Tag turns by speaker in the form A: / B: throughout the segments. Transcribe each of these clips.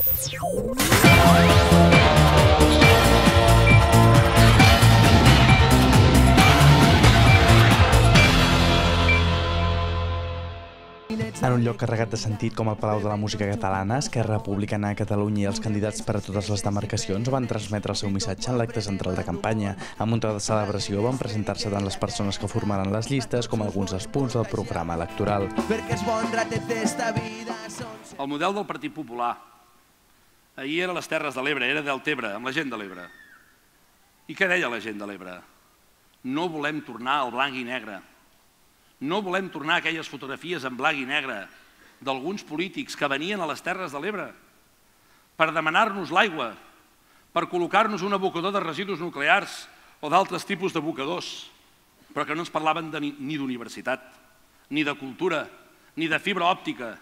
A: En un lloc carregat de sentit com el Palau de la Música Catalana, Esquerra Republicana de Catalunya i els candidats per a totes les demarcacions van transmetre el seu missatge en l'acte central de campanya. En un to de celebració van presentar-se tant les persones que formaran les llistes com alguns dels punts del programa electoral.
B: El model del Partit Popular ahir era les Terres de l'Ebre, era Deltebre, amb la gent de l'Ebre. I què deia la gent de l'Ebre? No volem tornar al blanc i negre. No volem tornar a aquelles fotografies en blanc i negre d'alguns polítics que venien a les Terres de l'Ebre per demanar-nos l'aigua, per col·locar-nos un abocador de residus nuclears o d'altres tipus d'abocadors, però que no ens parlaven ni d'universitat, ni de cultura, ni de fibra òptica,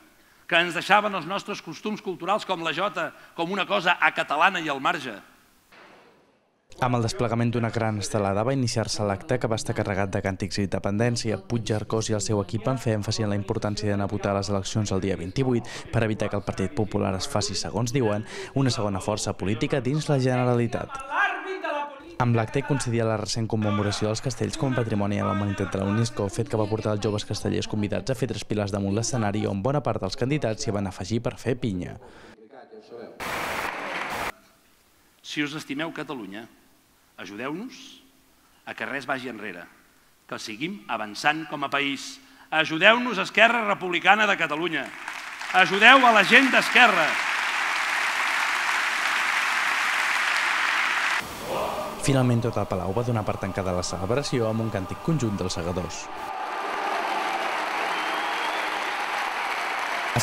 B: que ens deixaven els nostres costums culturals com la jota, com una cosa acatalana i al marge.
A: Amb el desplegament d'una gran estelada va iniciar-se l'acte, que va estar carregat de càntics i dependència. Puigcercós i el seu equip van fer èmfasi en la importància d'anar a votar a les eleccions el dia 28 per evitar que el Partit Popular es faci, segons diuen, una segona força política dins la Generalitat. Amb l'acte coincidia la recent commemoració dels castells com a Patrimoni de la Humanitat de la UNESCO, fet que va portar els joves castellers convidats a fer 3 piles damunt l'escenari on bona part dels candidats s'hi van afegir per fer pinya.
B: Si us estimeu Catalunya, ajudeu-nos a que res vagi enrere, que seguim avançant com a país. Ajudeu-nos, Esquerra Republicana de Catalunya. Ajudeu a la gent d'Esquerra.
A: Finalment, tot el Palau va donar per tancada la celebració amb un càntic conjunt dels segadors.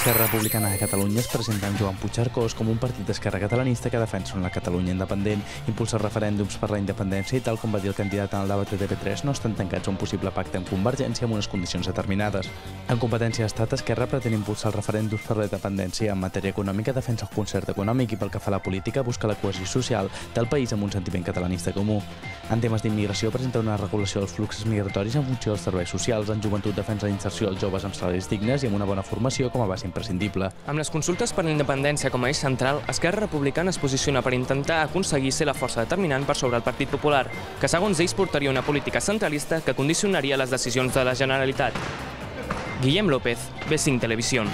A: Esquerra Republicana de Catalunya es presenta amb Joan Puigcercós com un partit d'esquerra catalanista que defensa una Catalunya independent, impulsa referèndums per la independència i, tal com va dir el candidat en el debat de TV3, no estan tancats a un possible pacte amb Convergència amb unes condicions determinades. En competència d'Estat, Esquerra pretén impulsar els referèndums per la independència. En matèria econòmica defensa el concert econòmic i, pel que fa a la política, busca la cohesió social del país amb un sentiment catalanista comú. En temes d'immigració presenta una regulació dels fluxos migratoris en funció dels serveis socials. En joventut defensa la inserció dels joves amb salaris dignes i amb una bona formació com a base imprescindible.
C: Amb les consultes per la independència com a eix central, Esquerra Republicana es posiciona per intentar aconseguir ser la força determinant per sobre el Partit Popular, que segons ells portaria una política centralista que condicionaria les decisions de la Generalitat. Guillem López, B5 Televisión.